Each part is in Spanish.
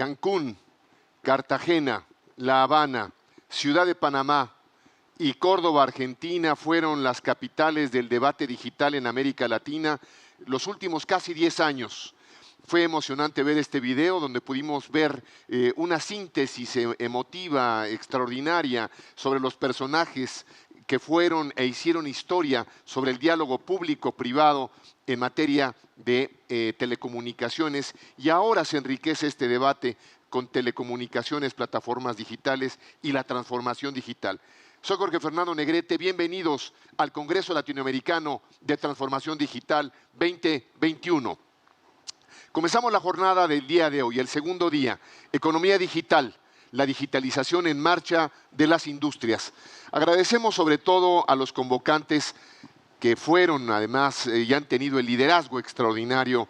Cancún, Cartagena, La Habana, Ciudad de Panamá y Córdoba, Argentina, fueron las capitales del debate digital en América Latina los últimos casi 10 años. Fue emocionante ver este video donde pudimos ver una síntesis emotiva extraordinaria sobre los personajes que fueron e hicieron historia sobre el diálogo público-privado en materia de telecomunicaciones, y ahora se enriquece este debate con telecomunicaciones, plataformas digitales y la transformación digital. Soy Jorge Fernando Negrete, bienvenidos al Congreso Latinoamericano de Transformación Digital 2021. Comenzamos la jornada del día de hoy, el segundo día, Economía Digital, la digitalización en marcha de las industrias. Agradecemos sobre todo a los convocantes que fueron, además, y han tenido el liderazgo extraordinario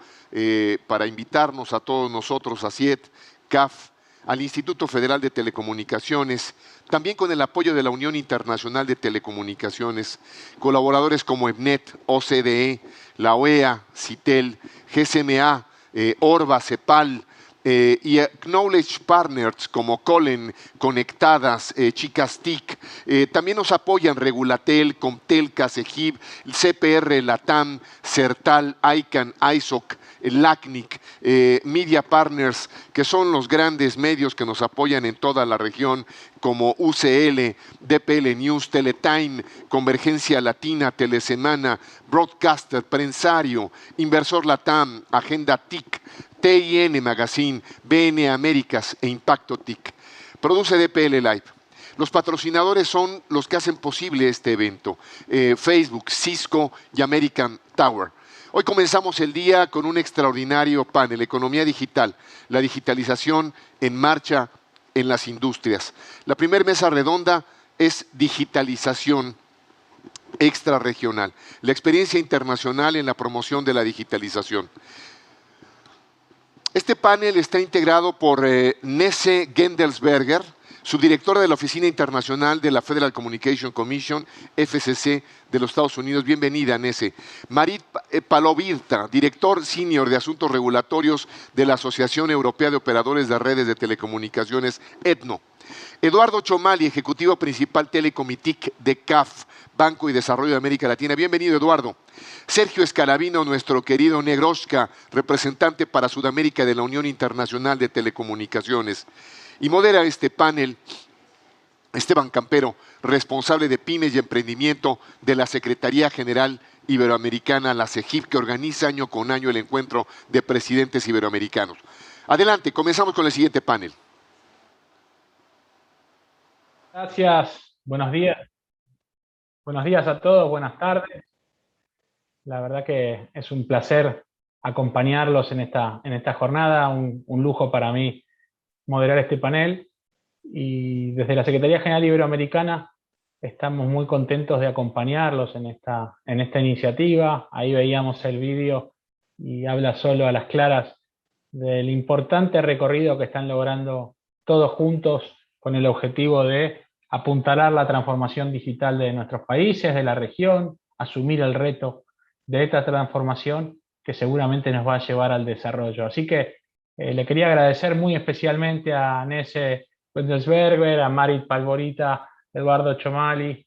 para invitarnos a todos nosotros, a CIET, CAF, al Instituto Federal de Telecomunicaciones, también con el apoyo de la Unión Internacional de Telecomunicaciones, colaboradores como EBNET, OCDE, la OEA, CITEL, GSMA, Orba, CEPAL, y Knowledge Partners como Colen, Conectadas, Chicas TIC. También nos apoyan Regulatel, Comtel, CASEGIB, CPR, LATAM, CERTAL, ICANN, ISOC, LACNIC, Media Partners, que son los grandes medios que nos apoyan en toda la región, como UCL, DPL News, Teletime, Convergencia Latina, Telesemana, Broadcaster, Prensario, Inversor LATAM, Agenda TIC, TIN Magazine, BN Américas e Impacto TIC. Produce DPL Live. Los patrocinadores son los que hacen posible este evento: Facebook, Cisco y American Tower. Hoy comenzamos el día con un extraordinario panel, Economía Digital, la digitalización en marcha en las industrias. La primera mesa redonda es digitalización extrarregional, la experiencia internacional en la promoción de la digitalización. Este panel está integrado por Nesse Gendelsberger, subdirectora de la Oficina Internacional de la Federal Communication Commission, FCC, de los Estados Unidos. Bienvenida, Nesse. Marit Palovirta, director senior de Asuntos Regulatorios de la Asociación Europea de Operadores de Redes de Telecomunicaciones, ETNO. Eduardo Chomali, ejecutivo principal Telecomitic de CAF, Banco y Desarrollo de América Latina. Bienvenido, Eduardo. Sergio Escalabino, nuestro querido Negroshka, representante para Sudamérica de la Unión Internacional de Telecomunicaciones. Y modera este panel Esteban Campero, responsable de Pymes y Emprendimiento de la Secretaría General Iberoamericana, la CEGIP, que organiza año con año el encuentro de presidentes iberoamericanos. Adelante, comenzamos con el siguiente panel. Gracias, buenos días. Buenos días a todos, buenas tardes. La verdad que es un placer acompañarlos en esta jornada, un lujo para mí moderar este panel. Y desde la Secretaría General Iberoamericana estamos muy contentos de acompañarlos en esta iniciativa. Ahí veíamos el vídeo y habla solo a las claras del importante recorrido que están logrando todos juntos con el objetivo de apuntalar la transformación digital de nuestros países, de la región, asumir el reto de esta transformación que seguramente nos va a llevar al desarrollo. Así que le quería agradecer muy especialmente a Nesse Gendelsberger, a Marit Palovirta, Eduardo Chomali,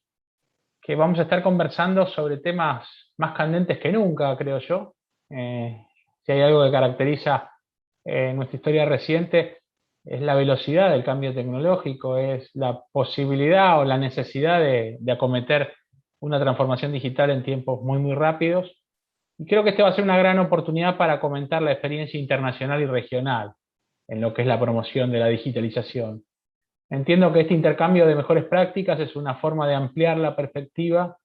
que vamos a estar conversando sobre temas más candentes que nunca, creo yo. Si hay algo que caracteriza nuestra historia reciente, es la velocidad del cambio tecnológico, es la posibilidad o la necesidad de acometer una transformación digital en tiempos muy, muy rápidos. Y creo que esta va a ser una gran oportunidad para comentar la experiencia internacional y regional en lo que es la promoción de la digitalización. Entiendo que este intercambio de mejores prácticas es una forma de ampliar la perspectiva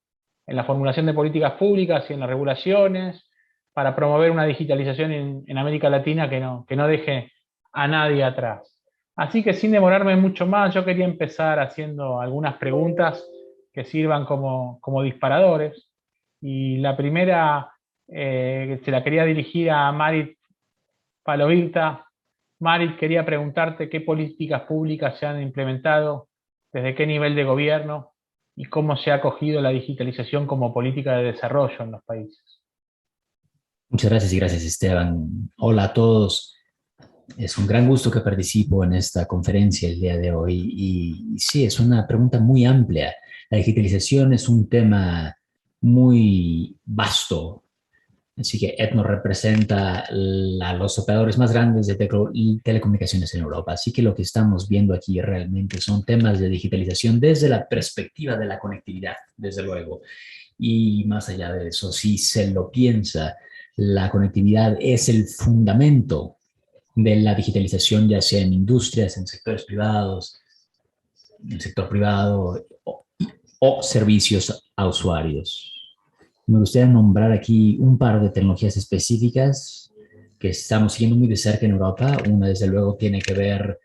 en la formulación de políticas públicas y en las regulaciones para promover una digitalización en América Latina que no deje a nadie atrás. Así que sin demorarme mucho más, yo quería empezar haciendo algunas preguntas que sirvan como disparadores. Y la primera se la quería dirigir a Marit Palovirta. Marit, quería preguntarte qué políticas públicas se han implementado, desde qué nivel de gobierno y cómo se ha acogido la digitalización como política de desarrollo en los países. Muchas gracias y gracias, Esteban. Hola a todos. Es un gran gusto que participo en esta conferencia el día de hoy y sí, es una pregunta muy amplia. La digitalización es un tema muy vasto, así que Etno representa a los operadores más grandes de telecomunicaciones en Europa. Así que lo que estamos viendo aquí realmente son temas de digitalización desde la perspectiva de la conectividad, desde luego. Y más allá de eso, si se lo piensa, la conectividad es el fundamento de la digitalización, ya sea en industrias, en sectores privados, en el sector privado o servicios a usuarios. Me gustaría nombrar aquí un par de tecnologías específicas que estamos siguiendo muy de cerca en Europa. Una, desde luego, tiene que ver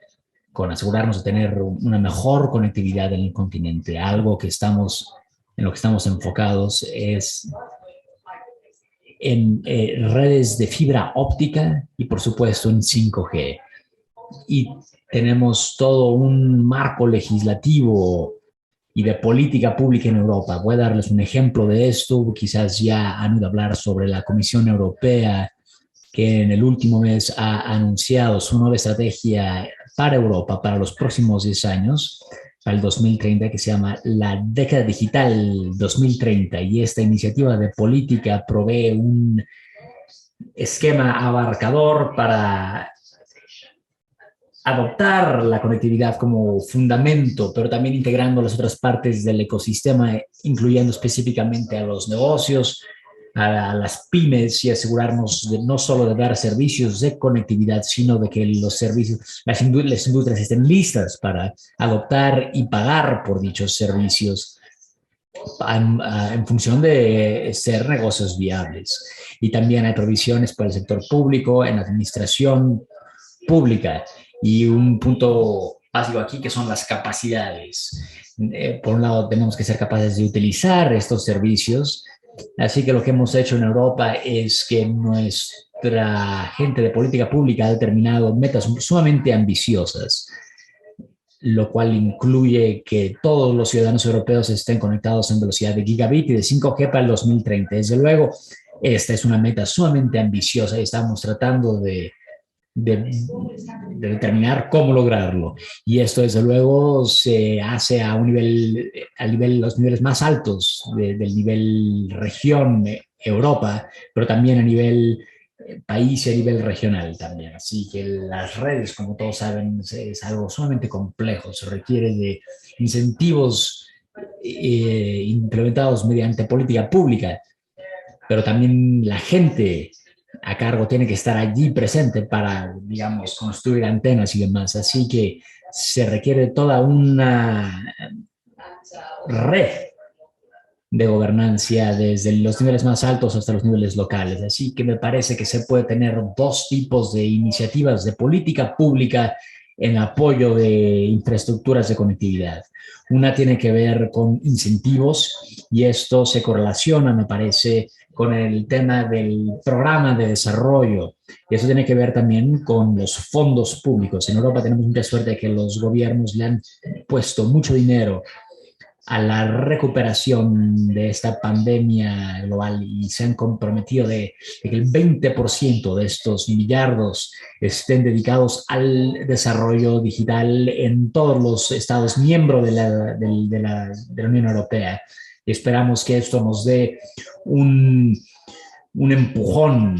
con asegurarnos de tener una mejor conectividad en el continente. Algo que en lo que estamos enfocados es en redes de fibra óptica y, por supuesto, en 5G. Y tenemos todo un marco legislativo y de política pública en Europa. Voy a darles un ejemplo de esto. Quizás ya han oído hablar sobre la Comisión Europea, que en el último mes ha anunciado su nueva estrategia para Europa para los próximos 10 años, para el 2030, que se llama la década digital 2030. Y esta iniciativa de política provee un esquema abarcador para adoptar la conectividad como fundamento, pero también integrando las otras partes del ecosistema, incluyendo específicamente a los negocios, a las pymes y asegurarnos de no solo de dar servicios de conectividad, sino de que los servicios, las industrias estén listas para adoptar y pagar por dichos servicios en función de ser negocios viables. Y también hay provisiones para el sector público, en la administración pública. Y un punto básico aquí que son las capacidades. Por un lado, tenemos que ser capaces de utilizar estos servicios. Así que lo que hemos hecho en Europa es que nuestra gente de política pública ha determinado metas sumamente ambiciosas, lo cual incluye que todos los ciudadanos europeos estén conectados en velocidad de gigabit y de 5G para el 2030. Desde luego, esta es una meta sumamente ambiciosa y estamos tratando de determinar cómo lograrlo. Y esto, desde luego, se hace los niveles más altos del nivel región Europa, pero también a nivel país y a nivel regional también. Así que las redes, como todos saben, es algo sumamente complejo. Se requiere de incentivos implementados mediante política pública, pero también la gente a cargo tiene que estar allí presente para, digamos, construir antenas y demás. Así que se requiere toda una red de gobernancia desde los niveles más altos hasta los niveles locales. Así que me parece que se puede tener dos tipos de iniciativas de política pública en apoyo de infraestructuras de conectividad. Una tiene que ver con incentivos y esto se correlaciona, me parece, con el tema del programa de desarrollo. Y eso tiene que ver también con los fondos públicos. En Europa tenemos mucha suerte de que los gobiernos le han puesto mucho dinero a la recuperación de esta pandemia global y se han comprometido de que el 20% de estos millardos estén dedicados al desarrollo digital en todos los estados miembros de la Unión Europea. Y esperamos que esto nos dé un empujón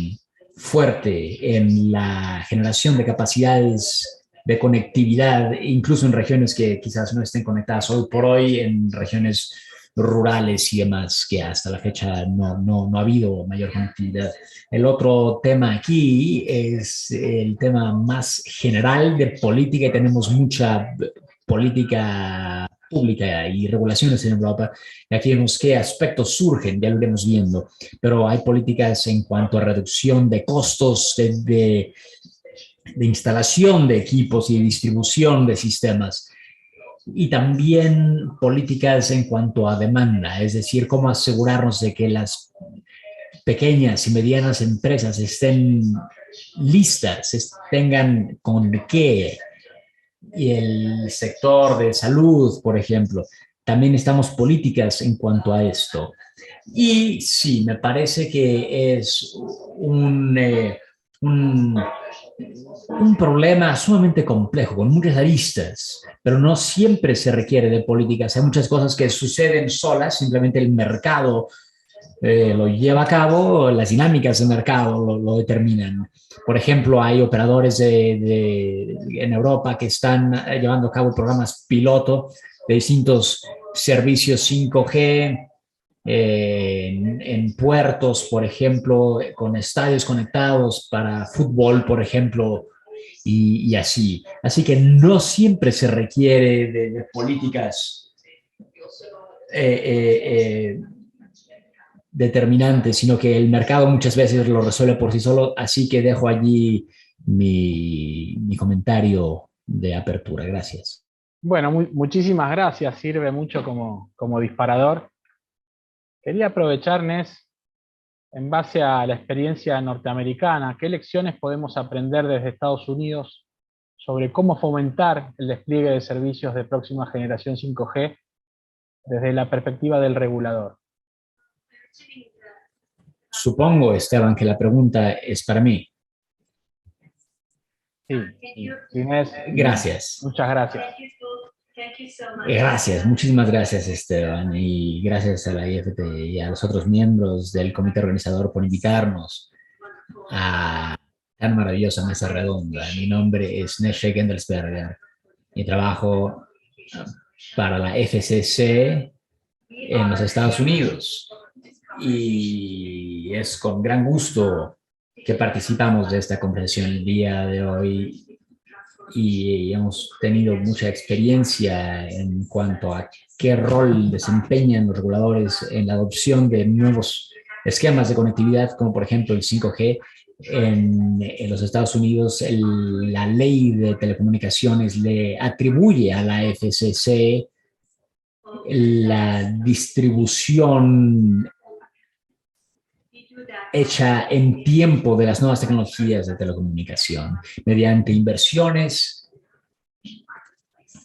fuerte en la generación de capacidades de conectividad, incluso en regiones que quizás no estén conectadas hoy por hoy, en regiones rurales y demás, que hasta la fecha no ha habido mayor conectividad. El otro tema aquí es el tema más general de política y tenemos mucha política pública y regulaciones en Europa. Y aquí vemos qué aspectos surgen, ya lo iremos viendo, pero hay políticas en cuanto a reducción de costos de instalación de equipos y de distribución de sistemas. Y también políticas en cuanto a demanda, es decir, cómo asegurarnos de que las pequeñas y medianas empresas estén listas, tengan con qué. Y el sector de salud, por ejemplo, también estamos políticas en cuanto a esto. Y sí, me parece que es un un problema sumamente complejo, con muchas aristas, pero no siempre se requiere de políticas. Hay muchas cosas que suceden solas, simplemente el mercado lo lleva a cabo, las dinámicas del mercado lo determinan. Por ejemplo, hay operadores en Europa que están llevando a cabo programas piloto de distintos servicios 5G en puertos, por ejemplo, con estadios conectados para fútbol, por ejemplo, y así. Así que no siempre se requiere de políticas eh, eh, determinantes, sino que el mercado muchas veces lo resuelve por sí solo. Así que dejo allí mi comentario de apertura. Gracias. Bueno, muchísimas gracias, sirve mucho como disparador. Quería aprovechar, Nes, en base a la experiencia norteamericana, ¿qué lecciones podemos aprender desde Estados Unidos sobre cómo fomentar el despliegue de servicios de próxima generación 5G desde la perspectiva del regulador? Supongo, Esteban, que la pregunta es para mí. Sí, Inés, gracias. Muchas gracias. Gracias, muchísimas gracias, Esteban, y gracias a la IFT y a los otros miembros del comité organizador por invitarnos a tan maravillosa mesa redonda. Mi nombre es Neshe Gendelsberger y trabajo para la FCC en los Estados Unidos. Y es con gran gusto que participamos de esta conversación el día de hoy y hemos tenido mucha experiencia en cuanto a qué rol desempeñan los reguladores en la adopción de nuevos esquemas de conectividad, como por ejemplo el 5G. En los Estados Unidos, la ley de telecomunicaciones le atribuye a la FCC la distribución hecha en tiempo de las nuevas tecnologías de telecomunicación, mediante inversiones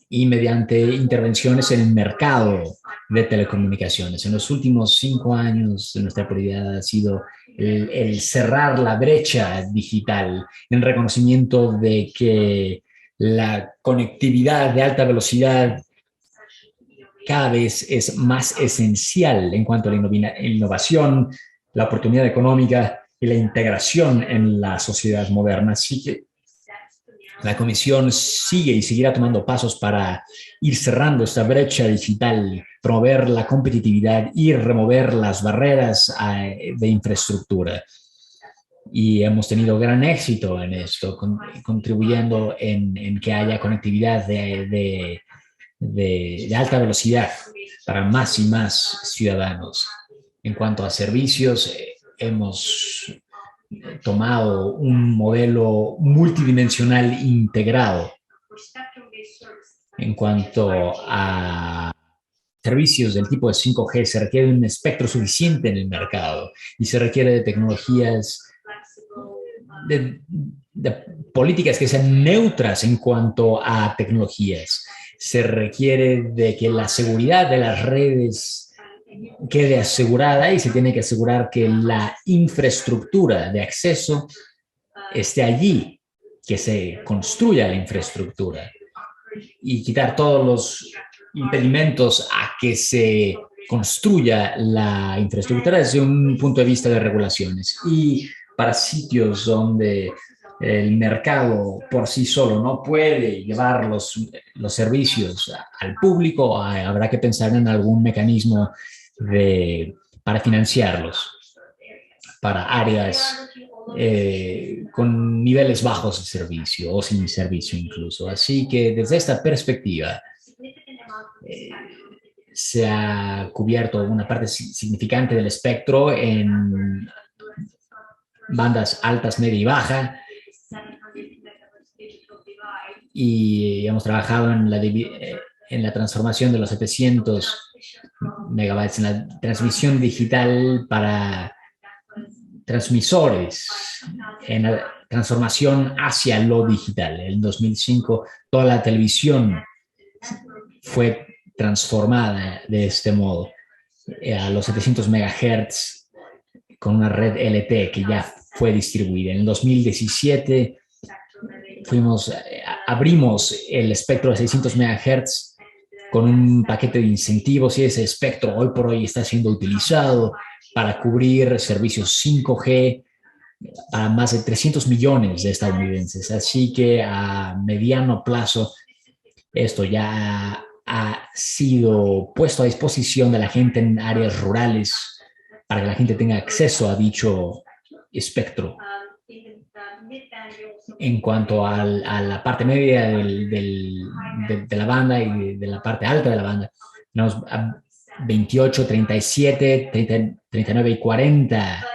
y mediante intervenciones en el mercado de telecomunicaciones. En los últimos 5 años, nuestra prioridad ha sido el cerrar la brecha digital en reconocimiento de que la conectividad de alta velocidad cada vez es más esencial en cuanto a la innovación, la oportunidad económica y la integración en la sociedad moderna. Así que la Comisión sigue y seguirá tomando pasos para ir cerrando esta brecha digital, promover la competitividad y remover las barreras de infraestructura. Y hemos tenido gran éxito en esto, contribuyendo en que haya conectividad de alta velocidad para más y más ciudadanos. En cuanto a servicios, hemos tomado un modelo multidimensional integrado. En cuanto a servicios del tipo de 5G, se requiere un espectro suficiente en el mercado y se requiere de tecnologías, de políticas que sean neutras en cuanto a tecnologías. Se requiere de que la seguridad de las redes quede asegurada y se tiene que asegurar que la infraestructura de acceso esté allí, que se construya la infraestructura y quitar todos los impedimentos a que se construya la infraestructura desde un punto de vista de regulaciones. Y para sitios donde el mercado por sí solo no puede llevar los servicios al público, habrá que pensar en algún mecanismo para financiarlos, para áreas con niveles bajos de servicio o sin servicio incluso. Así que desde esta perspectiva se ha cubierto una parte significante del espectro en bandas altas, media y baja, y hemos trabajado en la transformación de los 700 megabytes en la transmisión digital para transmisores, en la transformación hacia lo digital. En 2005 toda la televisión fue transformada de este modo a los 700 megahertz con una red LTE que ya fue distribuida. En el 2017 abrimos el espectro de 600 MHz con un paquete de incentivos y ese espectro hoy por hoy está siendo utilizado para cubrir servicios 5G a más de 300 millones de estadounidenses. Así que a mediano plazo esto ya ha sido puesto a disposición de la gente en áreas rurales para que la gente tenga acceso a dicho espectro. En cuanto a la parte media de la banda y de la parte alta de la banda, tenemos 28, 37, 30, 39 y 40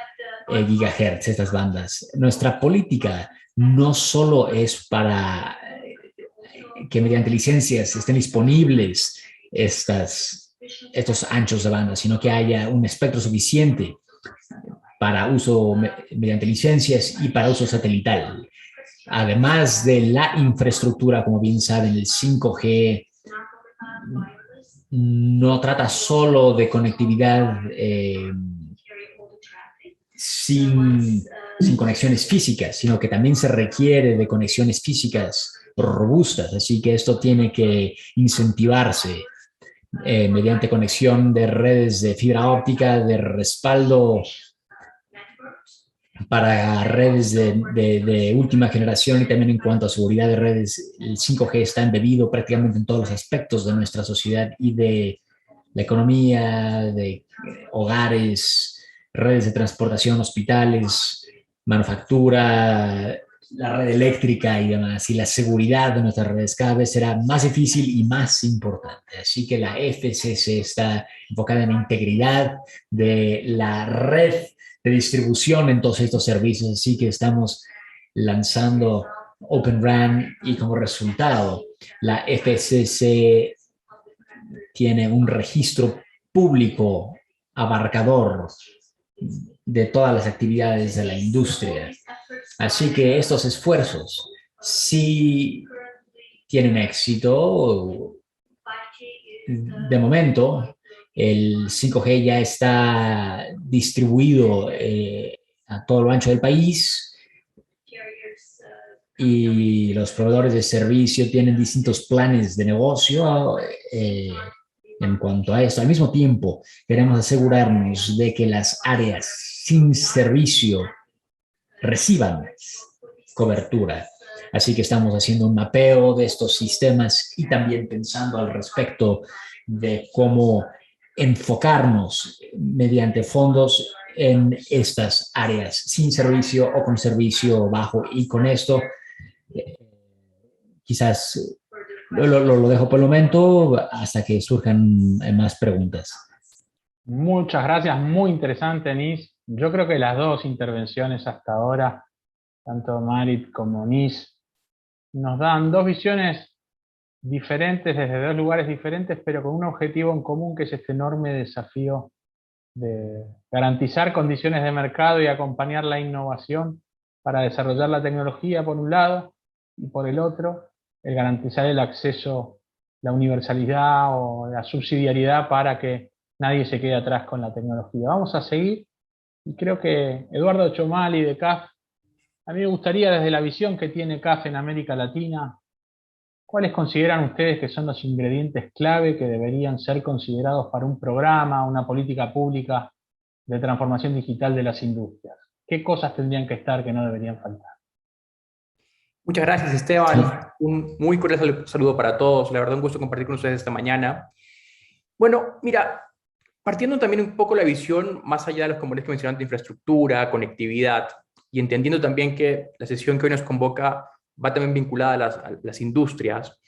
gigahertz, estas bandas. Nuestra política no solo es para que mediante licencias estén disponibles estos anchos de banda, sino que haya un espectro suficiente para uso mediante licencias y para uso satelital. Además de la infraestructura, como bien saben, el 5G no trata solo de conectividad sin conexiones físicas, sino que también se requiere de conexiones físicas robustas. Así que esto tiene que incentivarse mediante conexión de redes de fibra óptica, de respaldo para redes de última generación y también en cuanto a seguridad de redes. El 5G está embebido prácticamente en todos los aspectos de nuestra sociedad y de la economía, de hogares, redes de transportación, hospitales, manufactura, la red eléctrica y demás. Y la seguridad de nuestras redes cada vez será más difícil y más importante. Así que la FCC está enfocada en la integridad de la red de distribución en todos estos servicios. Así que estamos lanzando Open RAN y como resultado la FCC tiene un registro público abarcador de todas las actividades de la industria. Así que estos esfuerzos, si tienen éxito, de momento, el 5G ya está distribuido a todo lo ancho del país y los proveedores de servicio tienen distintos planes de negocio en cuanto a esto. Al mismo tiempo, queremos asegurarnos de que las áreas sin servicio reciban cobertura. Así que estamos haciendo un mapeo de estos sistemas y también pensando al respecto de cómo enfocarnos mediante fondos en estas áreas sin servicio o con servicio bajo. Y con esto, quizás lo dejo por el momento hasta que surjan más preguntas. Muchas gracias, muy interesante, Nis. Yo creo que las dos intervenciones hasta ahora, tanto Marit como Nis, nos dan dos visiones diferentes desde dos lugares diferentes, pero con un objetivo en común, que es este enorme desafío de garantizar condiciones de mercado y acompañar la innovación para desarrollar la tecnología por un lado, y por el otro, el garantizar el acceso, la universalidad o la subsidiariedad para que nadie se quede atrás con la tecnología. Vamos a seguir, y creo que Eduardo Chomali de CAF, a mí me gustaría, desde la visión que tiene CAF en América Latina, ¿cuáles consideran ustedes que son los ingredientes clave que deberían ser considerados para un programa, una política pública de transformación digital de las industrias? ¿Qué cosas tendrían que estar que no deberían faltar? Muchas gracias, Esteban. Un muy cordial saludo para todos. La verdad, un gusto compartir con ustedes esta mañana. Bueno, mira, partiendo también un poco la visión más allá de los componentes que mencionaron de infraestructura, conectividad, y entendiendo también que la sesión que hoy nos convoca va también vinculada a las industrias.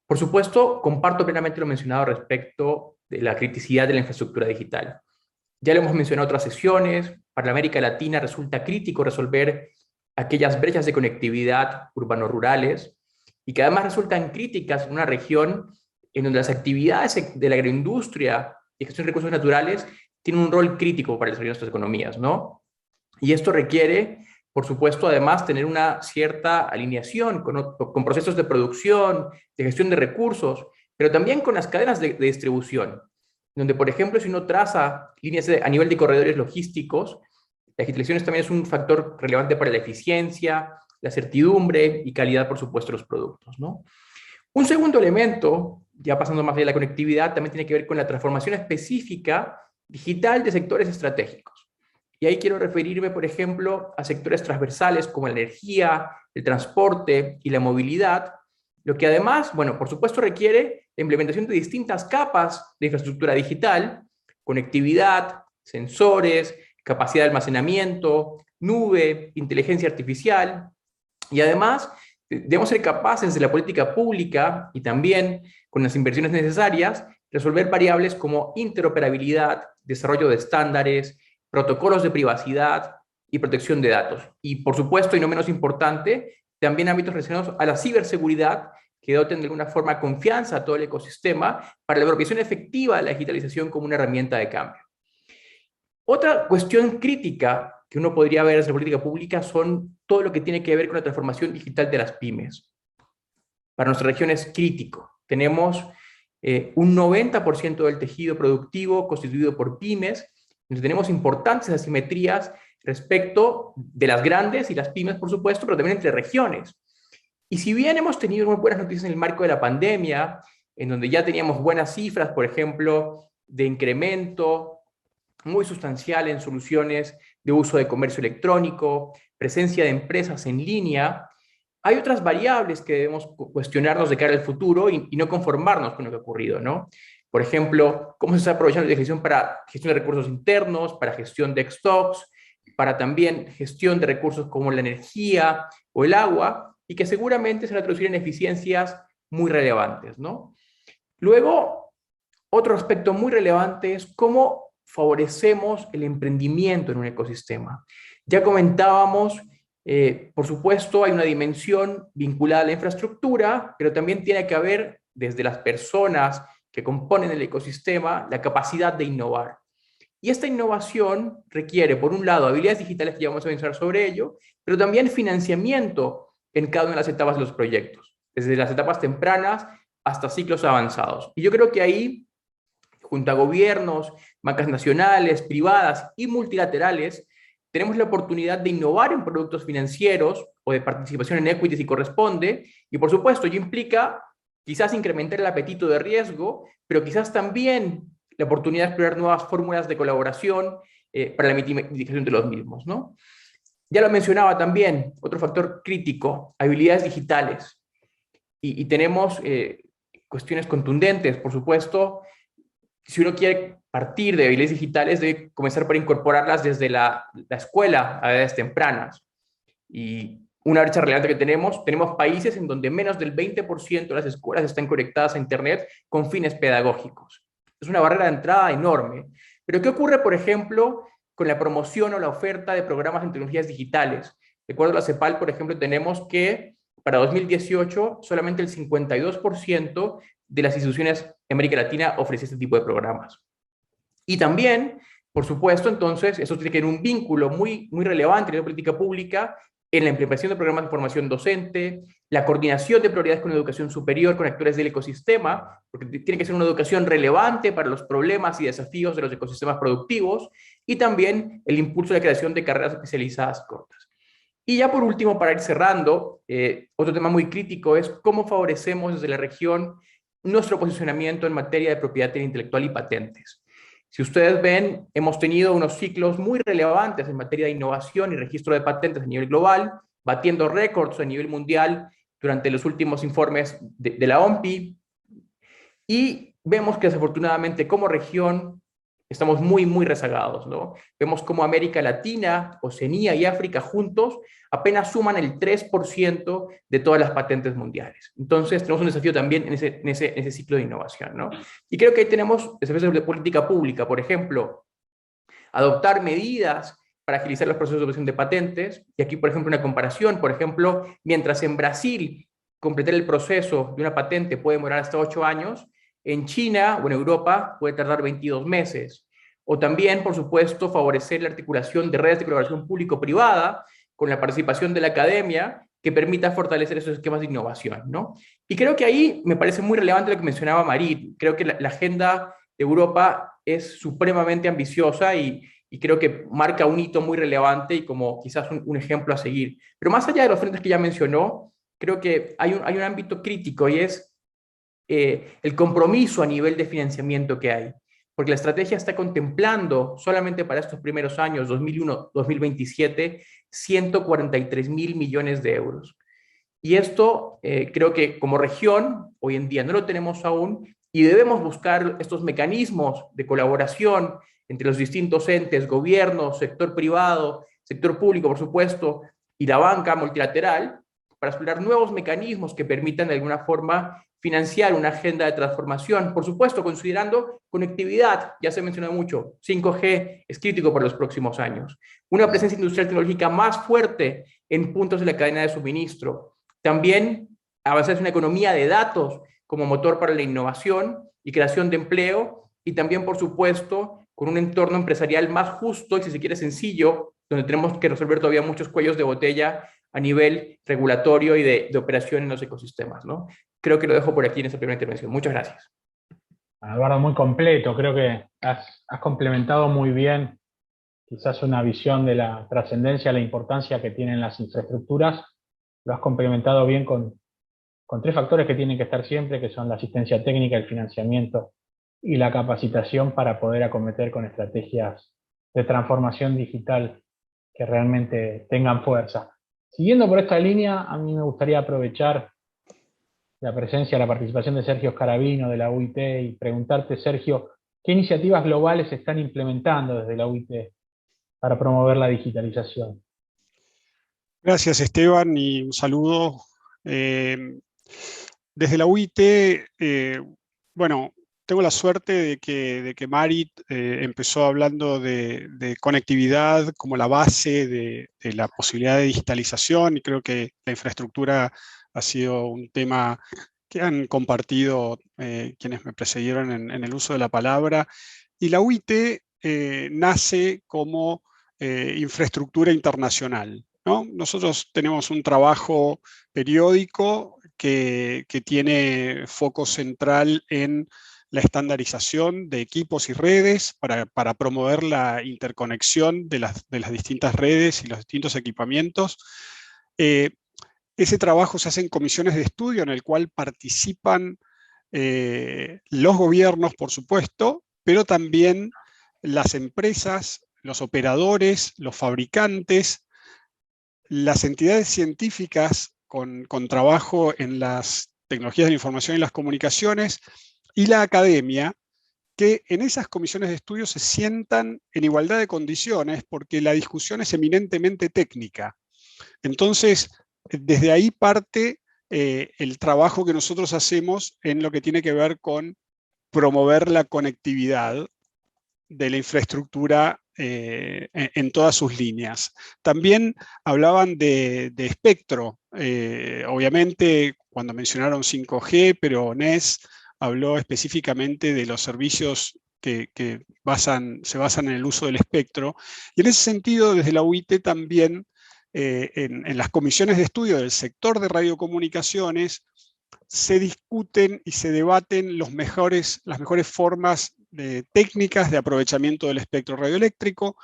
Por supuesto, comparto plenamente lo mencionado respecto de la criticidad de la infraestructura digital. Ya lo hemos mencionado en otras sesiones, para la América Latina resulta crítico resolver aquellas brechas de conectividad urbano-rurales y que además resultan críticas en una región en donde las actividades de la agroindustria y gestión de recursos naturales tienen un rol crítico para el desarrollo de nuestras economías, ¿no? Y esto requiere, por supuesto, además, tener una cierta alineación con procesos de producción, de gestión de recursos, pero también con las cadenas de distribución, donde, por ejemplo, si uno traza líneas a nivel de corredores logísticos, la digitalización también es un factor relevante para la eficiencia, la certidumbre y calidad, por supuesto, de los productos, ¿no? Un segundo elemento, ya pasando más allá de la conectividad, también tiene que ver con la transformación específica digital de sectores estratégicos. Y ahí quiero referirme, por ejemplo, a sectores transversales como la energía, el transporte y la movilidad, lo que además, bueno, por supuesto requiere la implementación de distintas capas de infraestructura digital, conectividad, sensores, capacidad de almacenamiento, nube, inteligencia artificial, y además debemos ser capaces de la política pública y también con las inversiones necesarias, resolver variables como interoperabilidad, desarrollo de estándares, protocolos de privacidad y protección de datos. Y por supuesto, y no menos importante, también ámbitos relacionados a la ciberseguridad que doten de alguna forma confianza a todo el ecosistema para la apropiación efectiva de la digitalización como una herramienta de cambio. Otra cuestión crítica que uno podría ver desde la política pública son todo lo que tiene que ver con la transformación digital de las pymes. Para nuestra región es crítico. Tenemos un 90% del tejido productivo constituido por pymes, donde tenemos importantes asimetrías respecto de las grandes y las pymes, por supuesto, pero también entre regiones. Y si bien hemos tenido muy buenas noticias en el marco de la pandemia, en donde ya teníamos buenas cifras, por ejemplo, de incremento muy sustancial en soluciones de uso de comercio electrónico, presencia de empresas en línea, hay otras variables que debemos cuestionarnos de cara al futuro y no conformarnos con lo que ha ocurrido, ¿no? Por ejemplo, cómo se está aprovechando la digitalización para gestión de recursos internos, para gestión de stocks, para también gestión de recursos como la energía o el agua, y que seguramente se van a traducir en eficiencias muy relevantes, ¿no? Luego, otro aspecto muy relevante es cómo favorecemos el emprendimiento en un ecosistema. Ya comentábamos, por supuesto, hay una dimensión vinculada a la infraestructura, pero también tiene que haber, desde las personas que componen el ecosistema, la capacidad de innovar. Y esta innovación requiere, por un lado, habilidades digitales, que ya vamos a mencionar sobre ello, pero también financiamiento en cada una de las etapas de los proyectos, desde las etapas tempranas hasta ciclos avanzados. Y yo creo que ahí, junto a gobiernos, bancas nacionales, privadas y multilaterales, tenemos la oportunidad de innovar en productos financieros o de participación en equity si corresponde, y por supuesto, ello implica quizás incrementar el apetito de riesgo, pero quizás también la oportunidad de explorar nuevas fórmulas de colaboración para la mitigación de los mismos, ¿no? Ya lo mencionaba también, otro factor crítico, habilidades digitales. Y tenemos cuestiones contundentes, por supuesto. Si uno quiere partir de habilidades digitales, debe comenzar por incorporarlas desde la escuela a edades tempranas. Y una brecha relevante que tenemos países en donde menos del 20% de las escuelas están conectadas a Internet con fines pedagógicos. Es una barrera de entrada enorme. Pero ¿qué ocurre, por ejemplo, con la promoción o la oferta de programas en tecnologías digitales? De acuerdo a la CEPAL, por ejemplo, tenemos que para 2018 solamente el 52% de las instituciones en América Latina ofrecen este tipo de programas. Y también, por supuesto, entonces, eso tiene que tener un vínculo muy relevante en la política pública en la implementación de programas de formación docente, la coordinación de prioridades con educación superior, con actores del ecosistema, porque tiene que ser una educación relevante para los problemas y desafíos de los ecosistemas productivos, y también el impulso de la creación de carreras especializadas cortas. Y ya por último, para ir cerrando, otro tema muy crítico es cómo favorecemos desde la región nuestro posicionamiento en materia de propiedad intelectual y patentes. Si ustedes ven, hemos tenido unos ciclos muy relevantes en materia de innovación y registro de patentes a nivel global, batiendo récords a nivel mundial durante los últimos informes de la OMPI, y vemos que desafortunadamente como región estamos muy rezagados, ¿no? Vemos como América Latina, Oceanía y África juntos apenas suman el 3% de todas las patentes mundiales. Entonces tenemos un desafío también en ese ciclo de innovación, ¿no? Y creo que ahí tenemos desafíos de política pública, por ejemplo, adoptar medidas para agilizar los procesos de obtención de patentes. Y aquí, por ejemplo, una comparación, por ejemplo, mientras en Brasil completar el proceso de una patente puede demorar hasta 8 años, en China o en Europa puede tardar 22 meses. O también, por supuesto, favorecer la articulación de redes de colaboración público-privada con la participación de la academia que permita fortalecer esos esquemas de innovación, ¿no? Y creo que ahí me parece muy relevante lo que mencionaba Marit. Creo que la agenda de Europa es supremamente ambiciosa y y creo que marca un hito muy relevante y como quizás un ejemplo a seguir. Pero más allá de los frentes que ya mencionó, creo que hay un ámbito crítico y es el compromiso a nivel de financiamiento que hay. Porque la estrategia está contemplando solamente para estos primeros años, 2001-2027, 143.000 millones de euros. Y esto creo que como región hoy en día no lo tenemos aún y debemos buscar estos mecanismos de colaboración entre los distintos entes, gobierno, sector privado, sector público, por supuesto, y la banca multilateral, para explorar nuevos mecanismos que permitan de alguna forma financiar una agenda de transformación, por supuesto, considerando conectividad, ya se mencionó mucho, 5G es crítico para los próximos años, una presencia industrial tecnológica más fuerte en puntos de la cadena de suministro, también avanzar en una economía de datos como motor para la innovación y creación de empleo, y también, por supuesto, con un entorno empresarial más justo y, si se quiere, sencillo, donde tenemos que resolver todavía muchos cuellos de botella a nivel regulatorio y de operación en los ecosistemas, ¿no? Creo que lo dejo por aquí en esta primera intervención. Muchas gracias. Eduardo, muy completo. Creo que has complementado muy bien quizás una visión de la trascendencia, la importancia que tienen las infraestructuras. Lo has complementado bien con 3 factores que tienen que estar siempre, que son la asistencia técnica, el financiamiento y la capacitación para poder acometer con estrategias de transformación digital que realmente tengan fuerza. Siguiendo por esta línea, a mí me gustaría aprovechar la presencia, la participación de Sergio Scarabino de la UIT y preguntarte, Sergio, ¿qué iniciativas globales se están implementando desde la UIT para promover la digitalización? Gracias, Esteban, y un saludo. Desde la UIT, bueno, tengo la suerte de que Marit empezó hablando de conectividad como la base de la posibilidad de digitalización, y creo que la infraestructura ha sido un tema que han compartido quienes me precedieron en el uso de la palabra. Y la UIT nace como infraestructura internacional, ¿no? Nosotros tenemos un trabajo periódico que tiene foco central en la estandarización de equipos y redes para promover la interconexión de las distintas redes y los distintos equipamientos. Ese trabajo se hace en comisiones de estudio en el cual participan los gobiernos, por supuesto, pero también las empresas, los operadores, los fabricantes, las entidades científicas con trabajo en las tecnologías de la información y las comunicaciones, y la academia, que en esas comisiones de estudio se sientan en igualdad de condiciones porque la discusión es eminentemente técnica. Entonces, desde ahí parte el trabajo que nosotros hacemos en lo que tiene que ver con promover la conectividad de la infraestructura en todas sus líneas. También hablaban de espectro. Obviamente, cuando mencionaron 5G, pero NES habló específicamente de los servicios que se basan en el uso del espectro. Y en ese sentido, desde la UIT también, en las comisiones de estudio del sector de radiocomunicaciones, se discuten y se debaten las mejores formas técnicas de aprovechamiento del espectro radioeléctrico,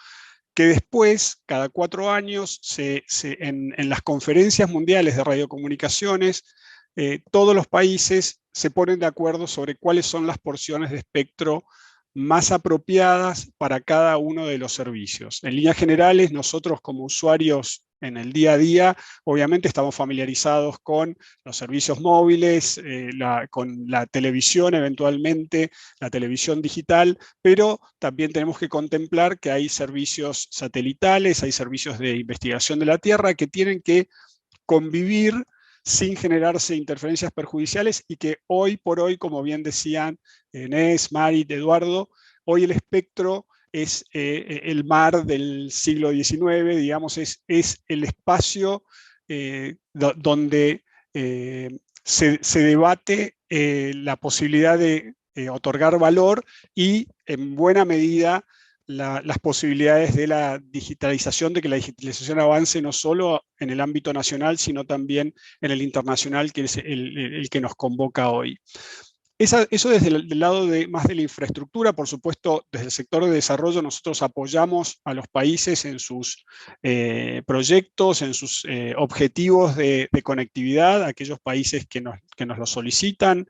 que después, cada 4 años, en las conferencias mundiales de radiocomunicaciones, todos los países se ponen de acuerdo sobre cuáles son las porciones de espectro más apropiadas para cada uno de los servicios. En líneas generales, nosotros como usuarios en el día a día, obviamente estamos familiarizados con los servicios móviles, con la televisión eventualmente, la televisión digital, pero también tenemos que contemplar que hay servicios satelitales, hay servicios de investigación de la Tierra que tienen que convivir sin generarse interferencias perjudiciales y que hoy por hoy, como bien decían Nes, Marit, Eduardo, hoy el espectro es el mar del siglo XIX, digamos, es el espacio donde se debate la posibilidad de otorgar valor y, en buena medida, las posibilidades de la digitalización, de que la digitalización avance no solo en el ámbito nacional, sino también en el internacional, que es el que nos convoca hoy. Eso desde el lado más de la infraestructura. Por supuesto, desde el sector de desarrollo nosotros apoyamos a los países en sus proyectos, en sus objetivos de conectividad, aquellos países que nos lo solicitan.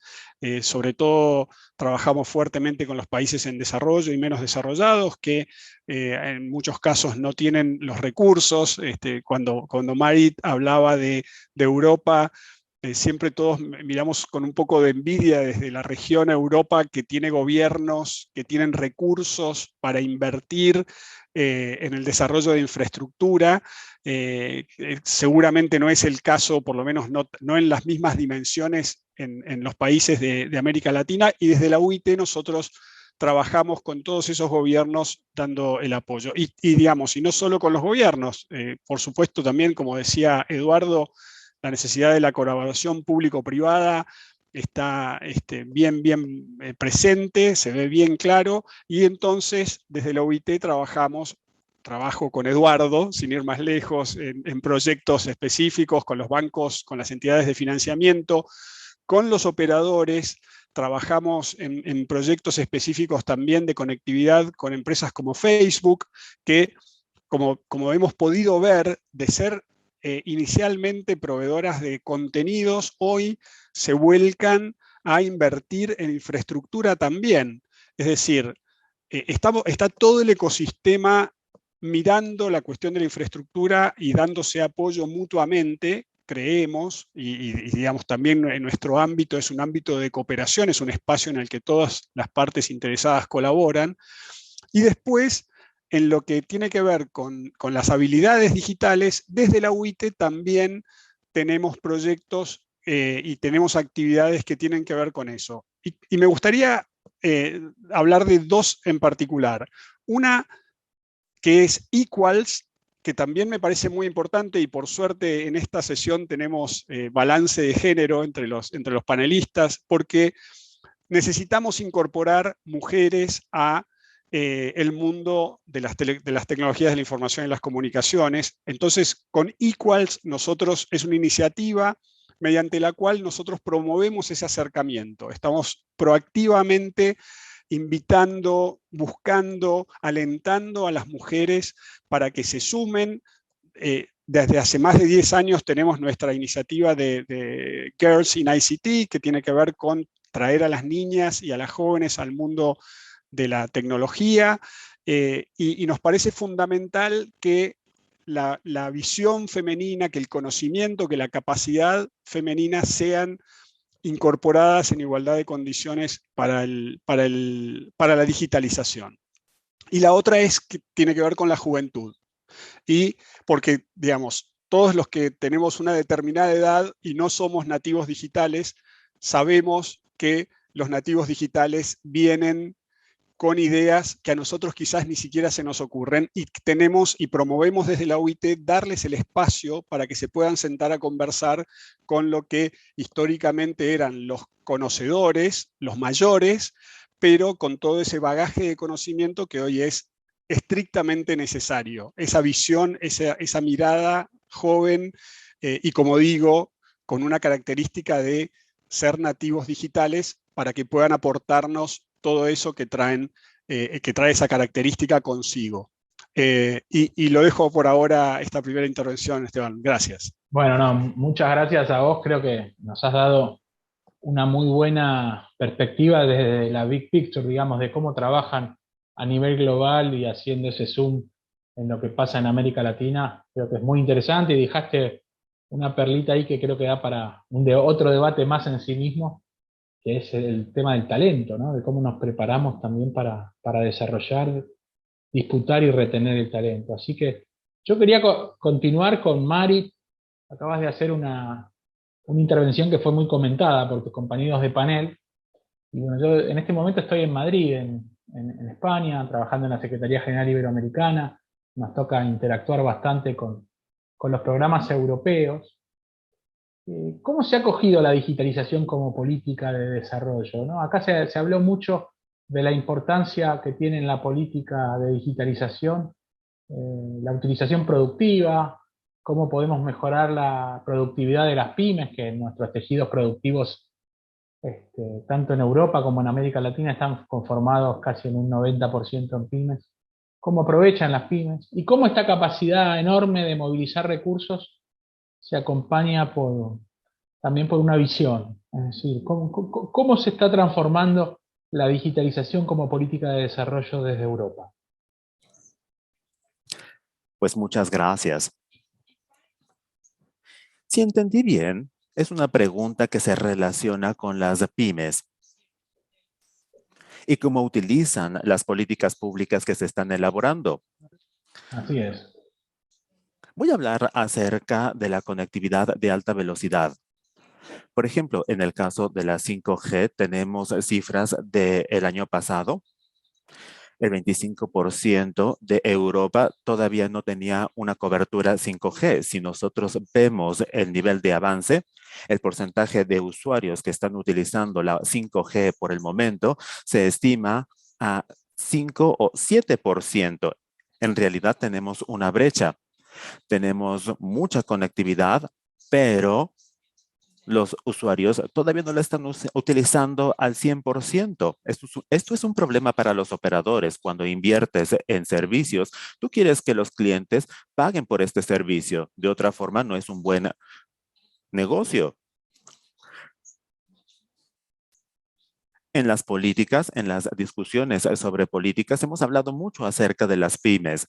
Sobre todo trabajamos fuertemente con los países en desarrollo y menos desarrollados, que en muchos casos no tienen los recursos. Cuando Marit hablaba de Europa, siempre todos miramos con un poco de envidia desde la región Europa, que tiene gobiernos, que tienen recursos para invertir en el desarrollo de infraestructura. Seguramente no es el caso, por lo menos no en las mismas dimensiones en los países de América Latina, y desde la UIT nosotros trabajamos con todos esos gobiernos dando el apoyo. Y digamos, y no solo con los gobiernos, por supuesto también, como decía Eduardo, la necesidad de la colaboración público-privada está bien presente, se ve bien claro, y entonces desde la UIT trabajo con Eduardo, sin ir más lejos, en proyectos específicos con los bancos, con las entidades de financiamiento, con los operadores. Trabajamos en proyectos específicos también de conectividad con empresas como Facebook, que como hemos podido ver, de ser inicialmente proveedoras de contenidos, hoy se vuelcan a invertir en infraestructura también. Es decir, está todo el ecosistema mirando la cuestión de la infraestructura y dándose apoyo mutuamente, creemos, y digamos también en nuestro ámbito es un ámbito de cooperación, es un espacio en el que todas las partes interesadas colaboran. Y después, en lo que tiene que ver con las habilidades digitales, desde la UIT también tenemos proyectos y tenemos actividades que tienen que ver con eso. Y me gustaría hablar de dos en particular. Una que es Equals, que también me parece muy importante, y por suerte en esta sesión tenemos balance de género entre los panelistas, porque necesitamos incorporar mujeres a el mundo de las tecnologías de la información y las comunicaciones. Entonces, con Equals, es una iniciativa mediante la cual nosotros promovemos ese acercamiento. Estamos proactivamente invitando, buscando, alentando a las mujeres para que se sumen. Desde hace más de 10 años tenemos nuestra iniciativa de Girls in ICT, que tiene que ver con traer a las niñas y a las jóvenes al mundo de la tecnología, y nos parece fundamental que la visión femenina, que el conocimiento, que la capacidad femenina sean incorporadas en igualdad de condiciones para la digitalización. Y la otra tiene que ver con la juventud. Y porque, digamos, todos los que tenemos una determinada edad y no somos nativos digitales, sabemos que los nativos digitales vienen con ideas que a nosotros quizás ni siquiera se nos ocurren, y tenemos y promovemos desde la UIT darles el espacio para que se puedan sentar a conversar con lo que históricamente eran los conocedores, los mayores, pero con todo ese bagaje de conocimiento que hoy es estrictamente necesario. Esa visión, esa mirada joven y, como digo, con una característica de ser nativos digitales para que puedan aportarnos todo eso que trae esa característica consigo. Y lo dejo por ahora esta primera intervención, Esteban. Gracias. Bueno, no, muchas gracias a vos. Creo que nos has dado una muy buena perspectiva desde la big picture, digamos, de cómo trabajan a nivel global y haciendo ese zoom en lo que pasa en América Latina. Creo que es muy interesante, y dejaste una perlita ahí que creo que da para otro debate más en sí mismo, que es el tema del talento, ¿no? De cómo nos preparamos también para desarrollar, disputar y retener el talento. Así que yo quería continuar con Mari. Acabas de hacer una intervención que fue muy comentada por tus compañeros de panel. Y bueno, yo en este momento estoy en Madrid, en España, trabajando en la Secretaría General Iberoamericana. Nos toca interactuar bastante con los programas europeos. ¿Cómo se ha acogido la digitalización como política de desarrollo, ¿no? Acá se habló mucho de la importancia que tiene en la política de digitalización la utilización productiva, cómo podemos mejorar la productividad de las pymes, que en nuestros tejidos productivos tanto en Europa como en América Latina, están conformados casi en un 90% en pymes. ¿Cómo aprovechan las pymes? Y cómo esta capacidad enorme de movilizar recursos se acompaña también por una visión. Es decir, cómo se está transformando la digitalización como política de desarrollo desde Europa. Pues muchas gracias. Si entendí bien, es una pregunta que se relaciona con las pymes y cómo utilizan las políticas públicas que se están elaborando. Así es. Voy a hablar acerca de la conectividad de alta velocidad. Por ejemplo, en el caso de la 5G, tenemos cifras del año pasado. El 25% de Europa todavía no tenía una cobertura 5G. Si nosotros vemos el nivel de avance, el porcentaje de usuarios que están utilizando la 5G por el momento se estima a 5 o 7%. En realidad tenemos una brecha. Tenemos mucha conectividad, pero los usuarios todavía no la están utilizando al 100%. Esto es un problema para los operadores. Cuando inviertes en servicios, tú quieres que los clientes paguen por este servicio. De otra forma, no es un buen negocio. En las políticas, en las discusiones sobre políticas, hemos hablado mucho acerca de las pymes.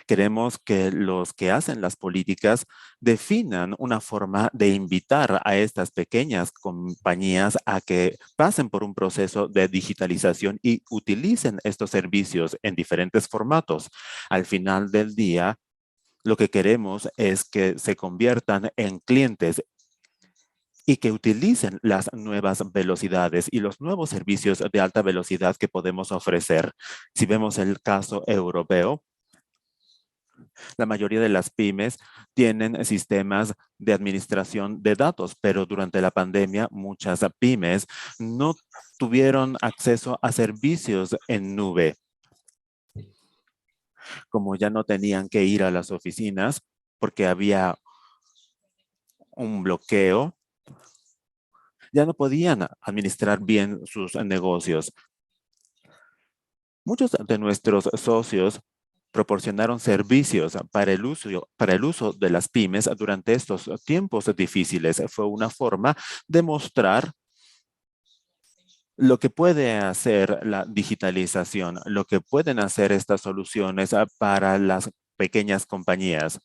Queremos que los que hacen las políticas definan una forma de invitar a estas pequeñas compañías a que pasen por un proceso de digitalización y utilicen estos servicios en diferentes formatos. Al final del día, lo que queremos es que se conviertan en clientes y que utilicen las nuevas velocidades y los nuevos servicios de alta velocidad que podemos ofrecer. Si vemos el caso europeo, la mayoría de las pymes tienen sistemas de administración de datos, pero durante la pandemia muchas pymes no tuvieron acceso a servicios en nube. Como ya no tenían que ir a las oficinas porque había un bloqueo, ya no podían administrar bien sus negocios. Muchos de nuestros socios proporcionaron servicios para el uso de las pymes durante estos tiempos difíciles. Fue una forma de mostrar lo que puede hacer la digitalización, lo que pueden hacer estas soluciones para las pequeñas compañías.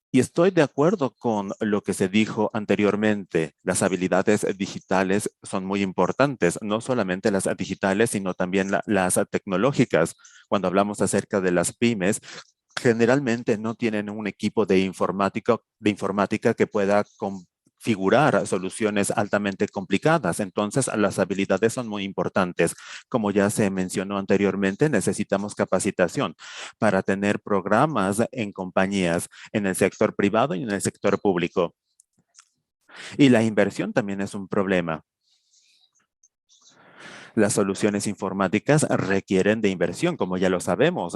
Y estoy de acuerdo con lo que se dijo anteriormente. Las habilidades digitales son muy importantes, no solamente las digitales, sino también las tecnológicas. Cuando hablamos acerca de las pymes, generalmente no tienen un equipo de informática que pueda configurar soluciones altamente complicadas. Entonces, las habilidades son muy importantes. Como ya se mencionó anteriormente, necesitamos capacitación para tener programas en compañías en el sector privado y en el sector público. Y la inversión también es un problema. Las soluciones informáticas requieren de inversión, como ya lo sabemos.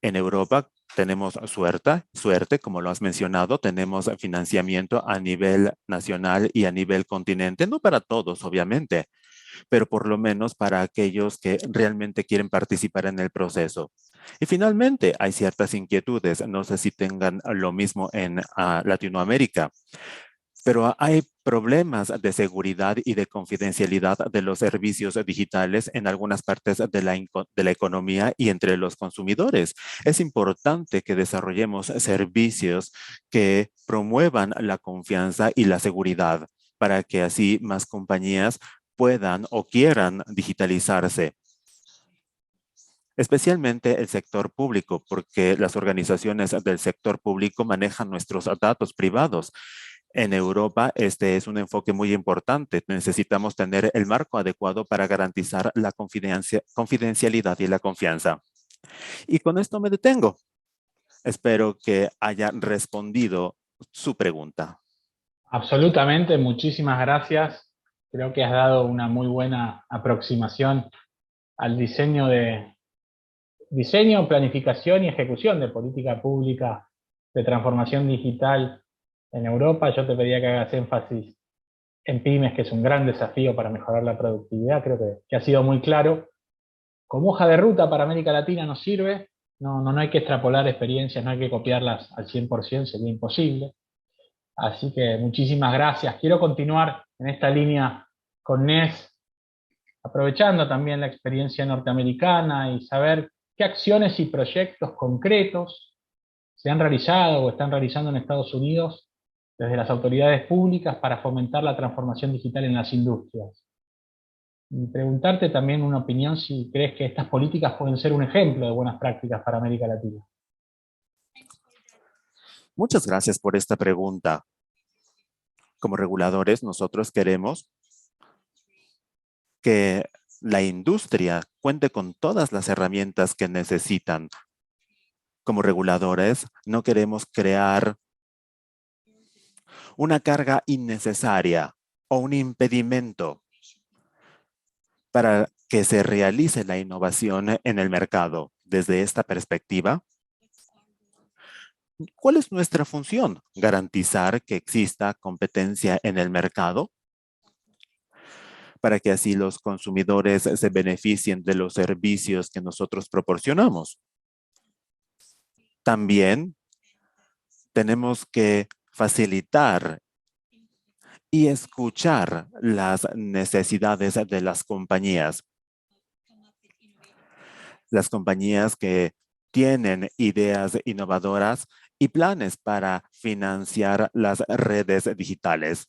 En Europa tenemos suerte, como lo has mencionado, tenemos financiamiento a nivel nacional y a nivel continente, no para todos, obviamente, pero por lo menos para aquellos que realmente quieren participar en el proceso. Y finalmente, hay ciertas inquietudes, no sé si tengan lo mismo en Latinoamérica, pero hay problemas de seguridad y de confidencialidad de los servicios digitales en algunas partes de la economía y entre los consumidores. Es importante que desarrollemos servicios que promuevan la confianza y la seguridad para que así más compañías puedan o quieran digitalizarse. Especialmente el sector público, porque las organizaciones del sector público manejan nuestros datos privados. En Europa, este es un enfoque muy importante. Necesitamos tener el marco adecuado para garantizar la confidencialidad y la confianza. Y con esto me detengo. Espero que haya respondido su pregunta. Absolutamente, muchísimas gracias. Creo que has dado una muy buena aproximación al diseño, planificación y ejecución de política pública de transformación digital en Europa. Yo te pedía que hagas énfasis en pymes, que es un gran desafío para mejorar la productividad, creo que ha sido muy claro. Como hoja de ruta para América Latina nos sirve, no hay que extrapolar experiencias, no hay que copiarlas al 100%, sería imposible. Así que muchísimas gracias. Quiero continuar en esta línea con Nes, aprovechando también la experiencia norteamericana y saber qué acciones y proyectos concretos se han realizado o están realizando en Estados Unidos desde las autoridades públicas para fomentar la transformación digital en las industrias. Y preguntarte también una opinión si crees que estas políticas pueden ser un ejemplo de buenas prácticas para América Latina. Muchas gracias por esta pregunta. Como reguladores, nosotros queremos que la industria cuente con todas las herramientas que necesitan. Como reguladores, no queremos crear una carga innecesaria o un impedimento para que se realice la innovación en el mercado. Desde esta perspectiva, ¿cuál es nuestra función? Garantizar que exista competencia en el mercado para que así los consumidores se beneficien de los servicios que nosotros proporcionamos. También tenemos que facilitar y escuchar las necesidades de las compañías. Las compañías que tienen ideas innovadoras y planes para financiar las redes digitales.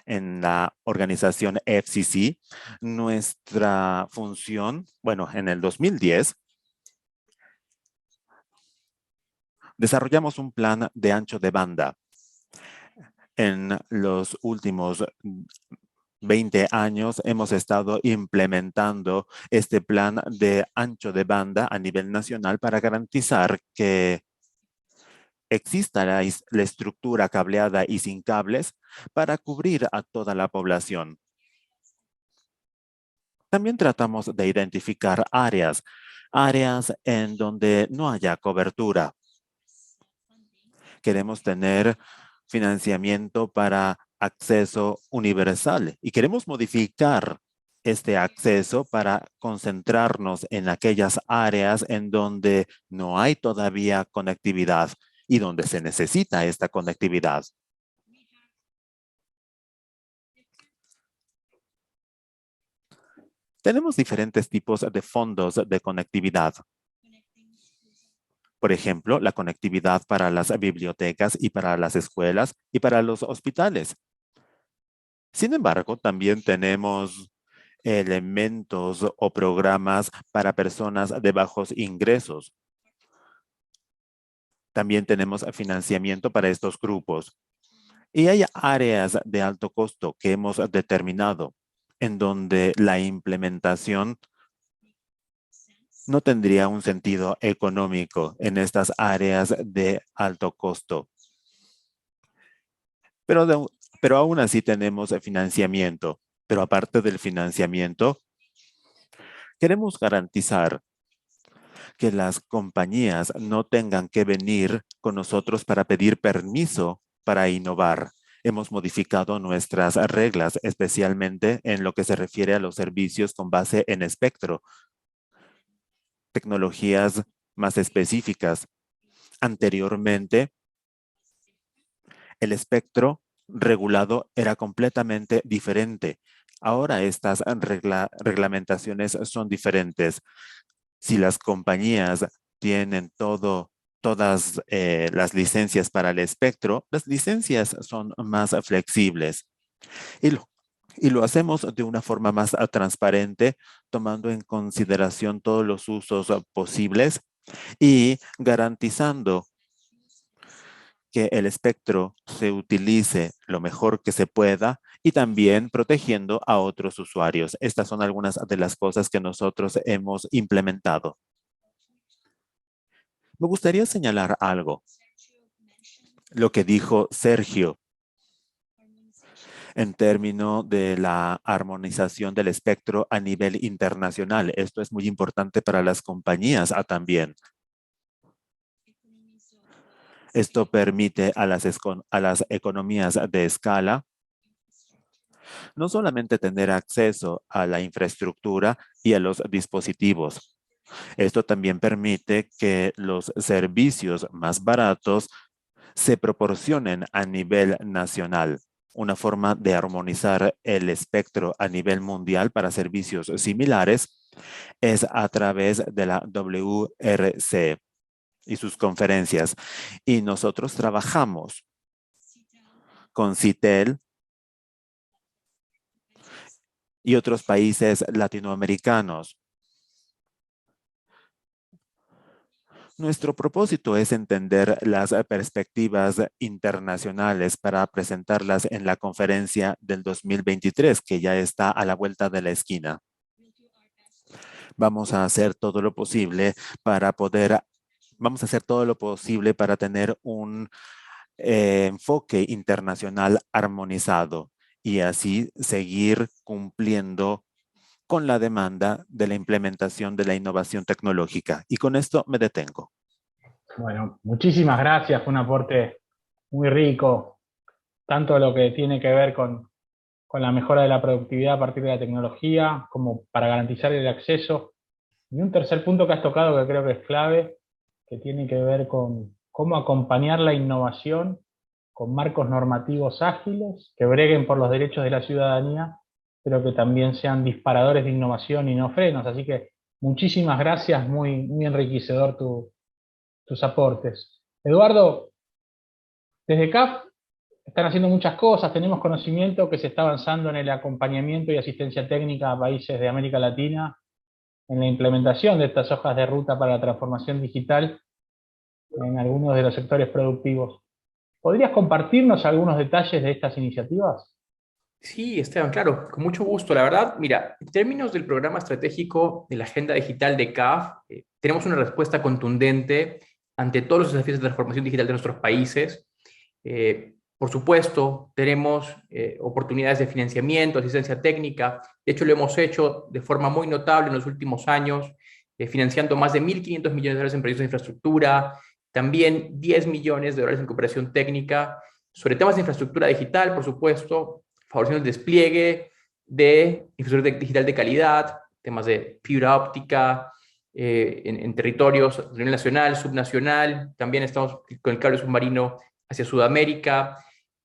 En la organización FCC, nuestra función, bueno, en el 2010, desarrollamos un plan de ancho de banda. En los últimos 20 años hemos estado implementando este plan de ancho de banda a nivel nacional para garantizar que exista la estructura cableada y sin cables para cubrir a toda la población. También tratamos de identificar áreas en donde no haya cobertura. Queremos tener financiamiento para acceso universal y queremos modificar este acceso para concentrarnos en aquellas áreas en donde no hay todavía conectividad y donde se necesita esta conectividad. Tenemos diferentes tipos de fondos de conectividad. Por ejemplo, la conectividad para las bibliotecas y para las escuelas y para los hospitales. Sin embargo, también tenemos elementos o programas para personas de bajos ingresos. También tenemos financiamiento para estos grupos. Y hay áreas de alto costo que hemos determinado en donde la implementación no tendría un sentido económico en estas áreas de alto costo. Pero aún así tenemos financiamiento. Pero aparte del financiamiento, queremos garantizar que las compañías no tengan que venir con nosotros para pedir permiso para innovar. Hemos modificado nuestras reglas, especialmente en lo que se refiere a los servicios con base en espectro, tecnologías más específicas. Anteriormente, el espectro regulado era completamente diferente. Ahora estas reglamentaciones son diferentes. Si las compañías tienen todas las licencias para el espectro, las licencias son más flexibles. Y lo hacemos de una forma más transparente, tomando en consideración todos los usos posibles y garantizando que el espectro se utilice lo mejor que se pueda y también protegiendo a otros usuarios. Estas son algunas de las cosas que nosotros hemos implementado. Me gustaría señalar algo. Lo que dijo Sergio en términos de la armonización del espectro a nivel internacional. Esto es muy importante para las compañías también. Esto permite a las economías de escala No solamente tener acceso a la infraestructura y a los dispositivos. Esto también permite que los servicios más baratos se proporcionen a nivel nacional. Una forma de armonizar el espectro a nivel mundial para servicios similares es a través de la WRC y sus conferencias. Y nosotros trabajamos con CITEL y otros países latinoamericanos. Nuestro propósito es entender las perspectivas internacionales para presentarlas en la conferencia del 2023, que ya está a la vuelta de la esquina. Vamos a hacer todo lo posible para tener un enfoque internacional armonizado y así seguir cumpliendo con la demanda de la implementación de la innovación tecnológica. Y con esto me detengo. Bueno, muchísimas gracias, fue un aporte muy rico, tanto lo que tiene que ver con la mejora de la productividad a partir de la tecnología, como para garantizar el acceso. Y un tercer punto que has tocado que creo que es clave, que tiene que ver con cómo acompañar la innovación con marcos normativos ágiles, que breguen por los derechos de la ciudadanía, pero que también sean disparadores de innovación y no frenos. Así que muchísimas gracias, muy, muy enriquecedor tus aportes. Eduardo, desde CAF están haciendo muchas cosas, tenemos conocimiento que se está avanzando en el acompañamiento y asistencia técnica a países de América Latina, en la implementación de estas hojas de ruta para la transformación digital en algunos de los sectores productivos. ¿Podrías compartirnos algunos detalles de estas iniciativas? Sí, Esteban, claro, con mucho gusto. La verdad, mira, en términos del programa estratégico de la Agenda Digital de CAF, tenemos una respuesta contundente ante todos los desafíos de transformación digital de nuestros países. Por supuesto, tenemos oportunidades de financiamiento, asistencia técnica. De hecho, lo hemos hecho de forma muy notable en los últimos años, financiando más de 1.500 millones de dólares en proyectos de infraestructura, también 10 millones de dólares en cooperación técnica, sobre temas de infraestructura digital, por supuesto, favoreciendo el despliegue de infraestructura digital de calidad, temas de fibra óptica, en territorios a nivel nacional, subnacional. También estamos con el cable submarino hacia Sudamérica.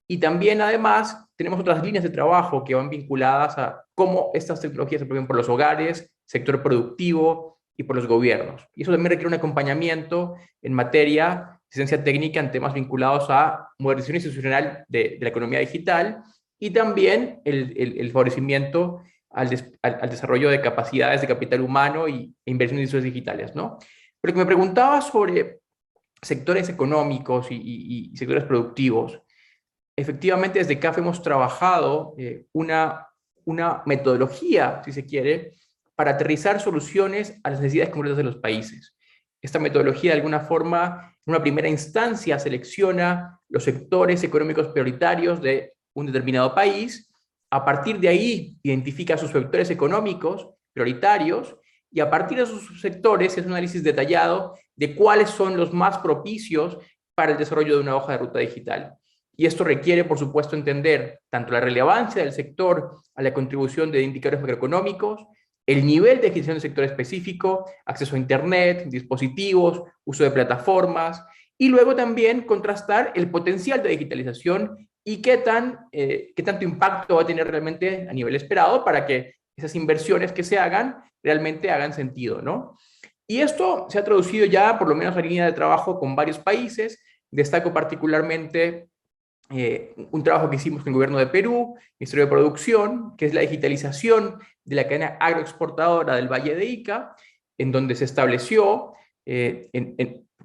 Y también, además, tenemos otras líneas de trabajo que van vinculadas a cómo estas tecnologías se aplican por los hogares, sector productivo y por los gobiernos. Y eso también requiere un acompañamiento en materia de asistencia técnica en temas vinculados a modernización institucional de la economía digital y también el favorecimiento al desarrollo de capacidades de capital humano e inversión en instituciones digitales, ¿no? Pero que me preguntaba sobre sectores económicos y sectores productivos. Efectivamente, desde CAF hemos trabajado una metodología, si se quiere, para aterrizar soluciones a las necesidades concretas de los países. Esta metodología, de alguna forma, en una primera instancia, selecciona los sectores económicos prioritarios de un determinado país. A partir de ahí, identifica sus sectores económicos prioritarios y a partir de sus sectores es un análisis detallado de cuáles son los más propicios para el desarrollo de una hoja de ruta digital. Y esto requiere, por supuesto, entender tanto la relevancia del sector a la contribución de indicadores macroeconómicos, el nivel de adquisición del sector específico, acceso a Internet, dispositivos, uso de plataformas, y luego también contrastar el potencial de digitalización y qué tanto impacto va a tener realmente a nivel esperado para que esas inversiones que se hagan realmente hagan sentido, ¿no? Y esto se ha traducido ya, por lo menos, a línea de trabajo con varios países. Destaco particularmente un trabajo que hicimos con el gobierno de Perú, Ministerio de Producción, que es la digitalización de la cadena agroexportadora del Valle de Ica, en donde se estableció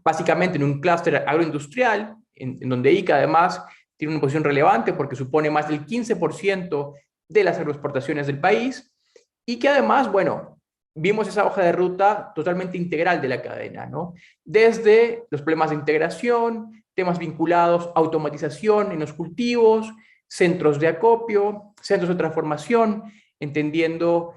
básicamente en un clúster agroindustrial, en donde Ica además tiene una posición relevante porque supone más del 15% de las agroexportaciones del país, y que además, bueno, vimos esa hoja de ruta totalmente integral de la cadena, ¿no? Desde los problemas de integración, temas vinculados a automatización en los cultivos, centros de acopio, centros de transformación, entendiendo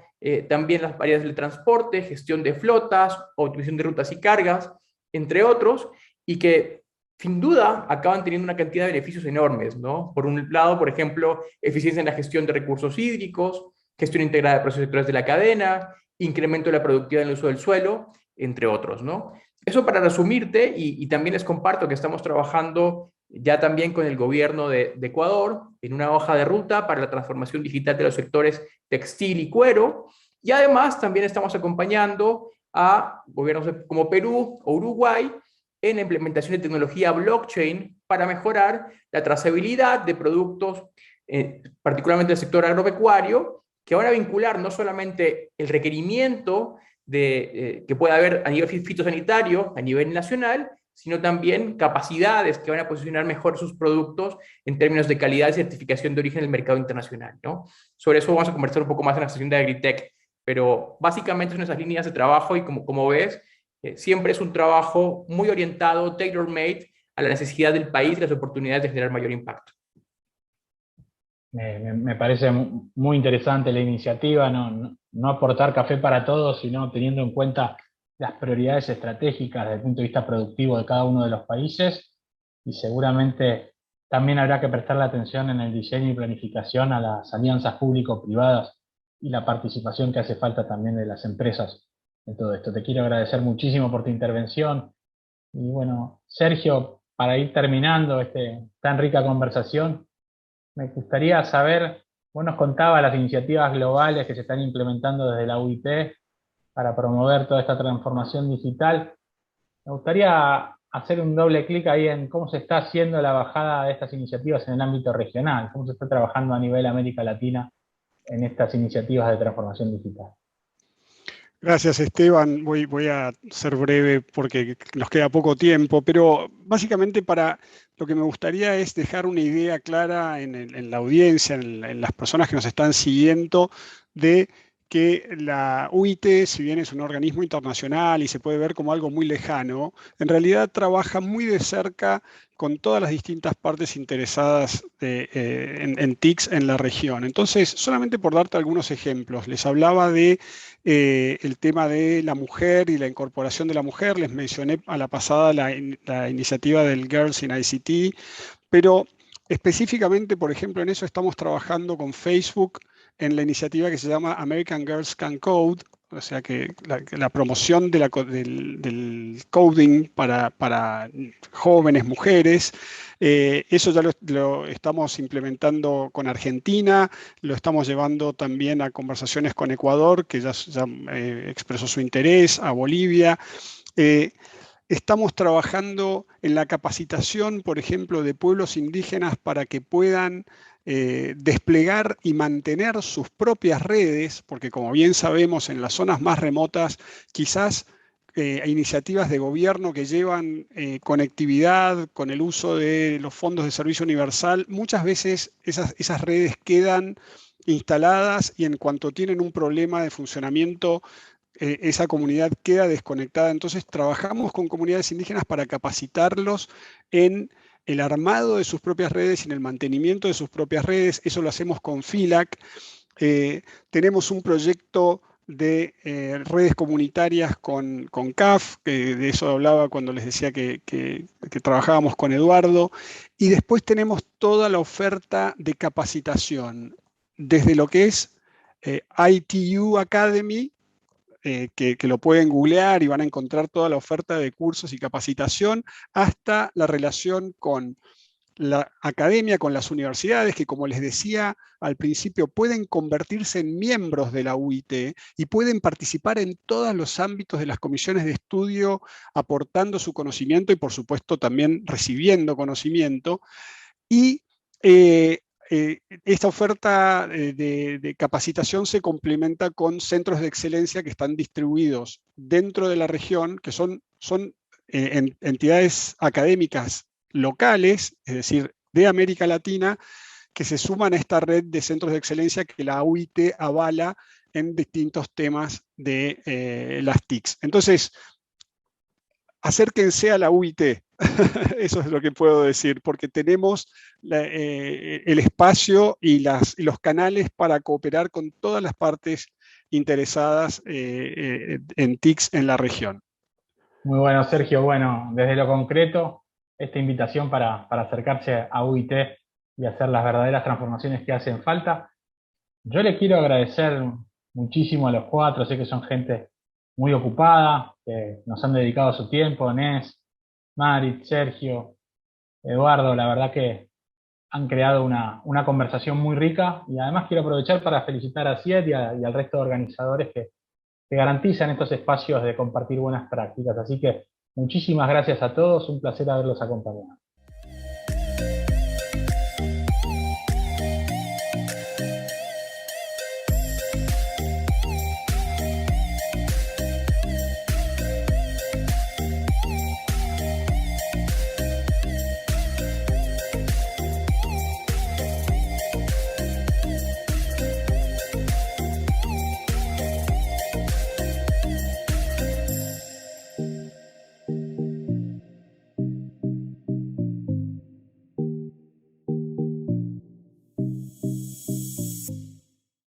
también las variedades del transporte, gestión de flotas, optimización de rutas y cargas, entre otros, y que sin duda acaban teniendo una cantidad de beneficios enormes, ¿no? Por un lado, por ejemplo, eficiencia en la gestión de recursos hídricos, gestión integrada de procesos sectoriales de la cadena, incremento de la productividad en el uso del suelo, entre otros, ¿no? Eso para resumirte, y también les comparto que estamos trabajando ya también con el gobierno de Ecuador en una hoja de ruta para la transformación digital de los sectores textil y cuero, y además también estamos acompañando a gobiernos como Perú o Uruguay en la implementación de tecnología blockchain para mejorar la trazabilidad de productos, particularmente del sector agropecuario, que van a vincular no solamente el requerimiento que pueda haber a nivel fitosanitario, a nivel nacional, sino también capacidades que van a posicionar mejor sus productos en términos de calidad y certificación de origen en el mercado internacional, ¿no? Sobre eso vamos a conversar un poco más en la sesión de Agritech, pero básicamente son esas líneas de trabajo y como ves, siempre es un trabajo muy orientado, tailor-made, a la necesidad del país y las oportunidades de generar mayor impacto. Me parece muy interesante la iniciativa, no aportar café para todos, sino teniendo en cuenta las prioridades estratégicas desde el punto de vista productivo de cada uno de los países, y seguramente también habrá que prestarle atención en el diseño y planificación a las alianzas público-privadas y la participación que hace falta también de las empresas en todo esto. Te quiero agradecer muchísimo por tu intervención. Y bueno, Sergio, para ir terminando tan rica conversación, me gustaría saber, vos nos contabas las iniciativas globales que se están implementando desde la UIT para promover toda esta transformación digital. Me gustaría hacer un doble clic ahí en cómo se está haciendo la bajada de estas iniciativas en el ámbito regional, cómo se está trabajando a nivel América Latina en estas iniciativas de transformación digital. Gracias, Esteban. Voy a ser breve porque nos queda poco tiempo, pero básicamente lo que me gustaría es dejar una idea clara en la audiencia, en las personas que nos están siguiendo, de que la UIT, si bien es un organismo internacional y se puede ver como algo muy lejano, en realidad trabaja muy de cerca con todas las distintas partes interesadas en TICs en la región. Entonces, solamente por darte algunos ejemplos, les hablaba de el tema de la mujer y la incorporación de la mujer. Les mencioné a la pasada la iniciativa del Girls in ICT, pero específicamente, por ejemplo, en eso estamos trabajando con Facebook en la iniciativa que se llama American Girls Can Code, o sea que la promoción del coding para jóvenes mujeres. Eso ya lo estamos implementando con Argentina, lo estamos llevando también a conversaciones con Ecuador, que ya expresó su interés, a Bolivia. Estamos trabajando en la capacitación, por ejemplo, de pueblos indígenas para que puedan desplegar y mantener sus propias redes, porque como bien sabemos, en las zonas más remotas, quizás iniciativas de gobierno que llevan conectividad con el uso de los fondos de servicio universal, muchas veces esas redes quedan instaladas y en cuanto tienen un problema de funcionamiento, esa comunidad queda desconectada. Entonces trabajamos con comunidades indígenas para capacitarlos en el armado de sus propias redes y en el mantenimiento de sus propias redes. Eso lo hacemos con FILAC. Tenemos un proyecto de redes comunitarias con CAF, que de eso hablaba cuando les decía que trabajábamos con Eduardo. Y después tenemos toda la oferta de capacitación, desde lo que es ITU Academy, que lo pueden googlear y van a encontrar toda la oferta de cursos y capacitación, hasta la relación con la academia, con las universidades, que como les decía al principio, pueden convertirse en miembros de la UIT y pueden participar en todos los ámbitos de las comisiones de estudio, aportando su conocimiento y por supuesto también recibiendo conocimiento. Y esta oferta de capacitación se complementa con centros de excelencia que están distribuidos dentro de la región, que son entidades académicas locales, es decir, de América Latina, que se suman a esta red de centros de excelencia que la UIT avala en distintos temas de las TICs. Entonces, acérquense a la UIT. Eso es lo que puedo decir, porque tenemos el espacio y los canales para cooperar con todas las partes interesadas en TICs en la región. Muy bueno, Sergio. Bueno, desde lo concreto, esta invitación para acercarse a UIT y hacer las verdaderas transformaciones que hacen falta. Yo le quiero agradecer muchísimo a los cuatro, sé que son gente muy ocupada, que nos han dedicado su tiempo, Nes, Marit, Sergio, Eduardo, la verdad que han creado una conversación muy rica, y además quiero aprovechar para felicitar a CIET y al resto de organizadores que garantizan estos espacios de compartir buenas prácticas. Así que muchísimas gracias a todos, un placer haberlos acompañado.